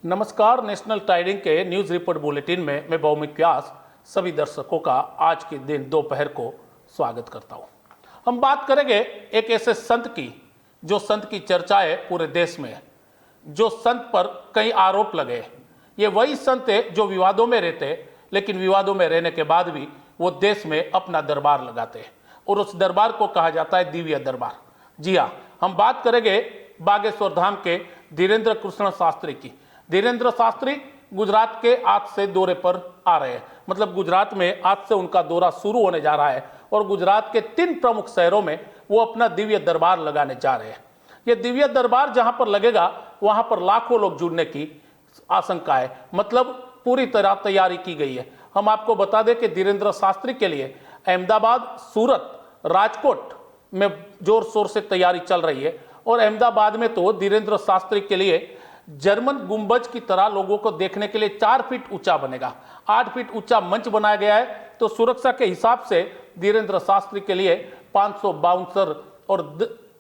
नमस्कार। National tidying के news report bulletin में मैं भौमिक व्यास सभी दर्शकों का आज के दिन दोपहर को स्वागत करता हूं। हम बात करेंगे एक ऐसे संत की जो संत की चर्चा है पूरे देश में, जो संत पर कई आरोप लगे। ये वही संत है जो विवादों में रहते, लेकिन विवादों में रहने के बाद भी वो देश में अपना दरबार लगाते हैं और उस दरबार को कहा जाता है दिव्य दरबार। जी हाँ, हम बात करेंगे बागेश्वर धाम के धीरेन्द्र कृष्ण शास्त्री की। धीरेन्द्र शास्त्री गुजरात के आज से दौरे पर आ रहे हैं, मतलब गुजरात में आज से उनका दौरा शुरू होने जा रहा है और गुजरात के 3 प्रमुख शहरों में वो अपना दिव्य दरबार लगाने जा रहे हैं। ये दिव्य दरबार जहां पर लगेगा वहां पर लाखों लोग जुड़ने की आशंका है, मतलब पूरी तरह तैयारी की गई है। हम आपको बता दें कि धीरेन्द्र शास्त्री के लिए अहमदाबाद, सूरत, राजकोट में जोर शोर से तैयारी चल रही है और अहमदाबाद में तो धीरेन्द्र शास्त्री के लिए जर्मन गुंबज की तरह लोगों को देखने के लिए 4 फीट ऊंचा बनेगा, 8 फीट ऊंचा मंच बनाया गया है। तो सुरक्षा के हिसाब से धीरेन्द्र शास्त्री के लिए 500 बाउंसर और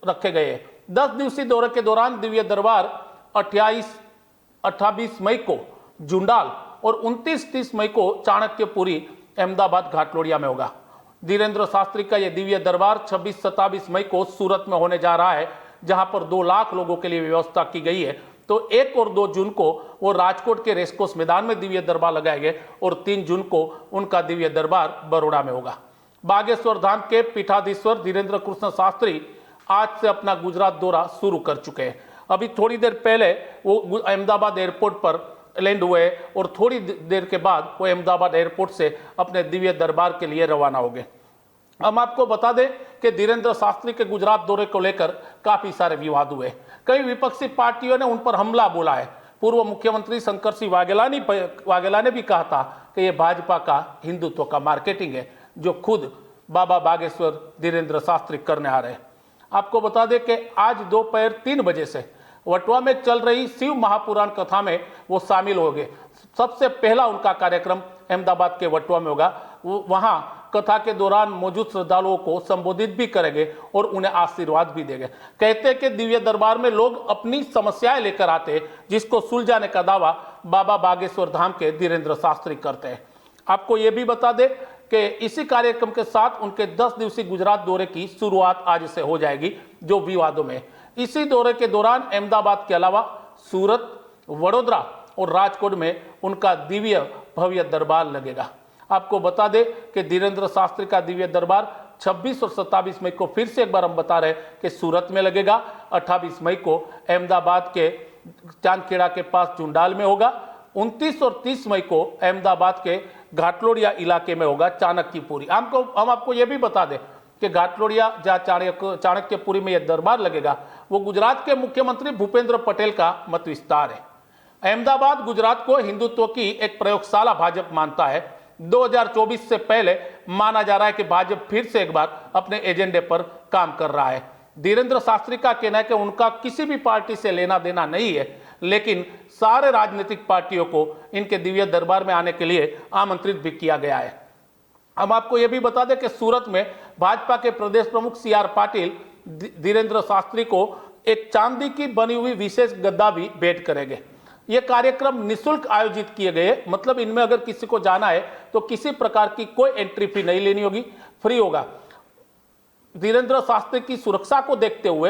रखे गए हैं। 10 दिवसीय दौरे के दौरान दिव्य दरबार 28 मई को जुंडाल और 29-30 मई को चाणक्यपुरी अहमदाबाद घाटलोड़िया में होगा। धीरेन्द्र शास्त्री का यह दिव्य दरबार 26-27 मई को सूरत में होने जा रहा है, जहां पर 2 लाख लोगों के लिए व्यवस्था की गई है। तो 1 और 2 जून को वो राजकोट के रेसकोर्स मैदान में दिव्य दरबार लगाएंगे और 3 जून को उनका दिव्य दरबार बड़ौदा में होगा। बागेश्वर धाम के पीठाधीश्वर धीरेन्द्र कृष्ण शास्त्री आज से अपना गुजरात दौरा शुरू कर चुके हैं। अभी थोड़ी देर पहले वो अहमदाबाद एयरपोर्ट पर लैंड हुए और थोड़ी देर के बाद वो अहमदाबाद एयरपोर्ट से अपने दिव्य दरबार के लिए रवाना हो गए। हम आपको बता दें कि धीरेन्द्र शास्त्री के गुजरात दौरे को लेकर काफी सारे विवाद हुए। कई विपक्षी पार्टियों ने उन पर हमला बोला है। पूर्व मुख्यमंत्री शंकर सिंह वाघेला ने भी कहा था कि यह भाजपा का हिंदुत्व का मार्केटिंग है, जो खुद बाबा बागेश्वर धीरेन्द्र शास्त्री करने आ रहे हैं। आपको बता दें कि आज दोपहर 3 बजे से वटवा में चल रही शिव महापुराण कथा में वो शामिल हो गए। सबसे पहला उनका कार्यक्रम अहमदाबाद के वटवा में होगा। वो वहां कथा के दौरान मौजूद श्रद्धालुओं को संबोधित भी करेंगे और उन्हें आशीर्वाद भी देंगे। कहते हैं कि दिव्य दरबार में लोग अपनी समस्याएं लेकर आते हैं, जिसको सुलझाने का दावा बाबा बागेश्वर धाम के धीरेन्द्र शास्त्री करते हैं। आपको यह भी बता दें कि इसी कार्यक्रम के साथ उनके 10 दिवसीय गुजरात दौरे की शुरुआत आज से हो जाएगी, जो विवादों में। इसी दौरे के दौरान अहमदाबाद के अलावा सूरत, वडोदरा और राजकोट में उनका दिव्य भव्य दरबार लगेगा। आपको बता दें कि धीरेन्द्र शास्त्री का दिव्य दरबार 26 और 27 मई को फिर से एक बार हम बता रहे हैं कि सूरत में लगेगा, 28 मई को अहमदाबाद के चांदखेड़ा के पास जुंडाल में होगा, 29 और 30 मई को अहमदाबाद के घाटलोड़िया इलाके में होगा चाणक्यपुरी। हम आपको यह भी बता दें कि घाटलोड़िया जहाँ चाणक्यपुरी में यह दरबार लगेगा, वो गुजरात के मुख्यमंत्री भूपेंद्र पटेल का मत विस्तार है। अहमदाबाद गुजरात को हिंदुत्व की एक प्रयोगशाला भाजपा मानता है। 2024 से पहले माना जा रहा है कि भाजपा फिर से एक बार अपने एजेंडे पर काम कर रहा है। धीरेन्द्र शास्त्री का कहना है कि उनका किसी भी पार्टी से लेना देना नहीं है, लेकिन सारे राजनीतिक पार्टियों को इनके दिव्य दरबार में आने के लिए आमंत्रित भी किया गया है। हम आपको यह भी बता दें कि सूरत में भाजपा के प्रदेश प्रमुख CR पाटिल धीरेन्द्र शास्त्री को एक चांदी की बनी हुई विशेष गद्दा भी भेंट करेंगे। ये कार्यक्रम निःशुल्क आयोजित किए गए, मतलब इनमें अगर किसी को जाना है तो किसी प्रकार की कोई एंट्री फी नहीं लेनी होगी, फ्री होगा। धीरेन्द्र शास्त्री की सुरक्षा को देखते हुए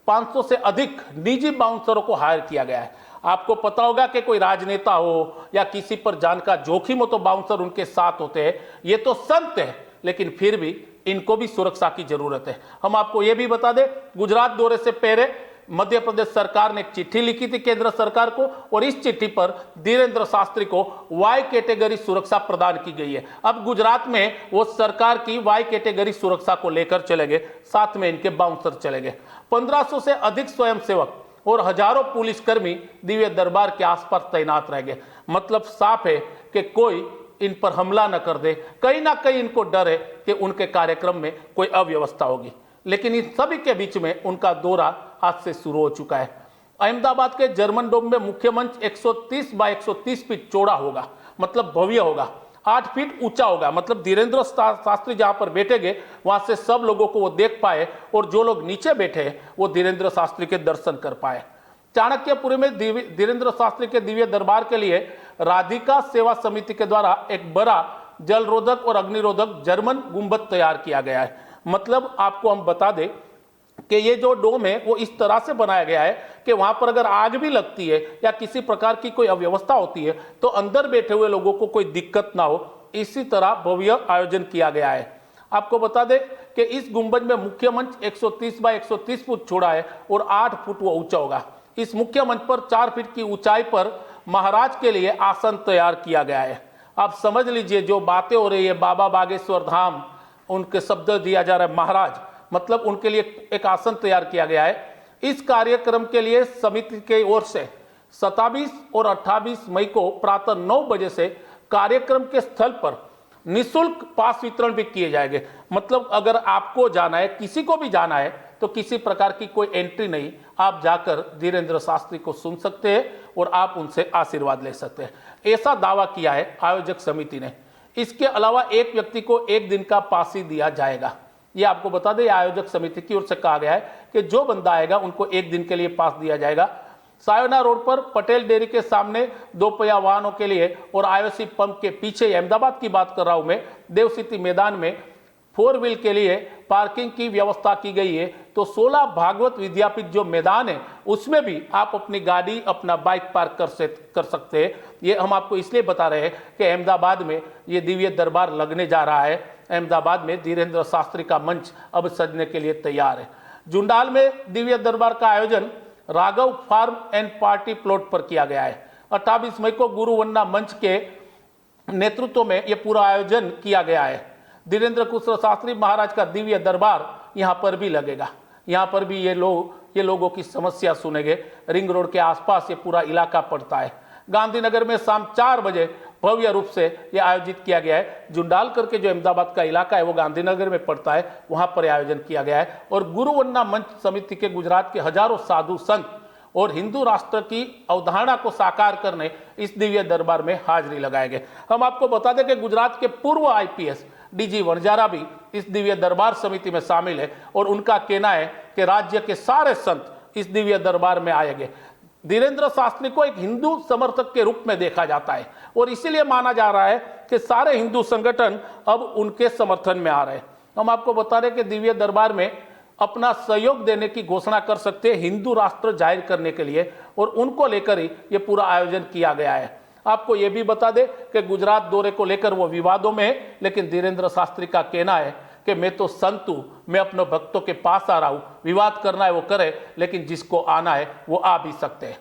500 से अधिक निजी बाउंसरों को हायर किया गया है। आपको पता होगा कि कोई राजनेता हो या किसी पर जान का जोखिम हो तो बाउंसर उनके साथ होते हैं। ये तो संत है, लेकिन फिर भी इनको भी सुरक्षा की जरूरत है। हम आपको यह भी बता दें, गुजरात दौरे से पहले मध्य प्रदेश सरकार ने एक चिट्ठी लिखी थी केंद्र सरकार को, और इस चिट्ठी पर धीरेन्द्र शास्त्री को वाई कैटेगरी सुरक्षा प्रदान की गई है। अब गुजरात में वो सरकार की वाई कैटेगरी सुरक्षा को लेकर चलेंगे, साथ में इनके बाउंसर चलेंगे। 1500 से अधिक स्वयंसेवक और हजारों पुलिसकर्मी दिव्य दरबार के आसपास तैनात रहेंगे। मतलब साफ है कि कोई इन पर हमला न कर दे। कहीं ना कहीं इनको डर है कि उनके कार्यक्रम में कोई अव्यवस्था होगी, लेकिन इन सभी के बीच में उनका दौरा आज से शुरू हो चुका है। अहमदाबाद के जर्मन डोम में मुख्य मंच 130 बाय 130 फीट चौड़ा होगा, मतलब भव्य होगा। 8 फीट ऊंचा होगा, मतलब धीरेन्द्र शास्त्री जहां पर बैठेंगे वहां से सब लोगों को वो देख पाए और जो लोग नीचे बैठे हैं वो धीरेन्द्र शास्त्री के दर्शन कर पाए। चाणक्यपुरी में धीरेन्द्र शास्त्री के दिव्य दरबार के लिए राधिका सेवा समिति के द्वारा एक बड़ा जलरोधक और अग्निरोधक जर्मन गुंबद तैयार किया गया है। मतलब आपको हम बता दें कि ये जो डोम है वो इस तरह से बनाया गया है कि वहां पर अगर आग भी लगती है या किसी प्रकार की कोई अव्यवस्था होती है तो अंदर बैठे हुए लोगों को कोई दिक्कत ना हो, इसी तरह भव्य आयोजन किया गया है। आपको बता दें कि इस गुंबद में मुख्य मंच 130 बाय 130 फुट चौड़ा है और 8 फुट वो ऊंचा होगा। इस मुख्य मंच पर 4 फीट की ऊंचाई पर महाराज के लिए आसन तैयार किया गया है। आप समझ लीजिए जो बातें हो रही है, बाबा बागेश्वर धाम उनके शब्द दिया जा रहा है महाराज, मतलब उनके लिए एक आसन तैयार किया गया है। इस कार्यक्रम के लिए समिति की ओर से 27 और 28 मई को प्रातः 9 बजे से कार्यक्रम के स्थल पर निःशुल्क पास वितरण भी किए जाएंगे। मतलब अगर आपको जाना है, किसी को भी जाना है, तो किसी प्रकार की कोई एंट्री नहीं, आप जाकर धीरेन्द्र शास्त्री को सुन सकते हैं और आप उनसे आशीर्वाद ले सकते हैं, ऐसा दावा किया है आयोजक समिति ने। इसके अलावा एक व्यक्ति को 1 दिन का पास ही दिया जाएगा। ये आपको बता दें, आयोजक समिति की ओर से कहा गया है कि जो बंदा आएगा उनको 1 दिन के लिए पास दिया जाएगा। सायोना रोड पर पटेल डेयरी के सामने 2 पहिया वाहनों के लिए और आईओसी पंप के पीछे, अहमदाबाद की बात कर रहा हूं मैं, देवसिटी मैदान में 4 व्हील के लिए पार्किंग की व्यवस्था की गई है। तो 16 भागवत विद्यापीठ जो मैदान है उसमें भी आप अपनी गाड़ी, अपना बाइक पार्क कर सकते हैं। ये हम आपको इसलिए बता रहे हैं कि अहमदाबाद में ये दिव्य दरबार लगने जा रहा है। अहमदाबाद में धीरेन्द्र शास्त्री का मंच अब सजने के लिए तैयार है। जुंडाल में दिव्य दरबार का आयोजन Raghav farm and party plot पर किया गया है। 28 मई को गुरु वंदना मंच के नेतृत्व में यह पूरा आयोजन किया गया है। धीरेन्द्र कुशल शास्त्री महाराज का दिव्य दरबार यहाँ पर भी लगेगा। यहाँ पर भी ये लोगों की समस्या सुनेंगे। रिंग रोड के आसपास ये पूरा इलाका पड़ता है। गांधीनगर में शाम 4 बजे भव्य रूप से यह आयोजित किया गया है। जुंडाल करके जो अहमदाबाद का इलाका है वो गांधीनगर में पड़ता है, वहां पर आयोजन किया गया है। और गुरु वंदना मंच समिति के गुजरात के हजारों साधु संत और हिंदू राष्ट्र की अवधारणा को साकार करने इस दिव्य दरबार में हाजिरी लगाएंगे। हम आपको बता दें कि गुजरात के पूर्व आईपीएस डीजी वणजारा भी इस दिव्य दरबार समिति में शामिल है और उनका कहना है कि राज्य के सारे संत इस दिव्य दरबार में आएंगे। धीरेन्द्र शास्त्री को एक हिंदू समर्थक के रूप में देखा जाता है और इसीलिए माना जा रहा है कि सारे हिंदू संगठन अब उनके समर्थन में आ रहे हैं। हम आपको बता रहे कि दिव्य दरबार में अपना सहयोग देने की घोषणा कर सकते हैं हिंदू राष्ट्र जाहिर करने के लिए, और उनको लेकर ही ये पूरा आयोजन किया गया है। आपको ये भी बता दें कि गुजरात दौरे को लेकर वो विवादों में है, लेकिन धीरेन्द्र शास्त्री का कहना है कि मैं तो संत हूं, मैं अपने भक्तों के पास आ रहा हूं, विवाद करना है वो करे, लेकिन जिसको आना है वो आ भी सकते हैं।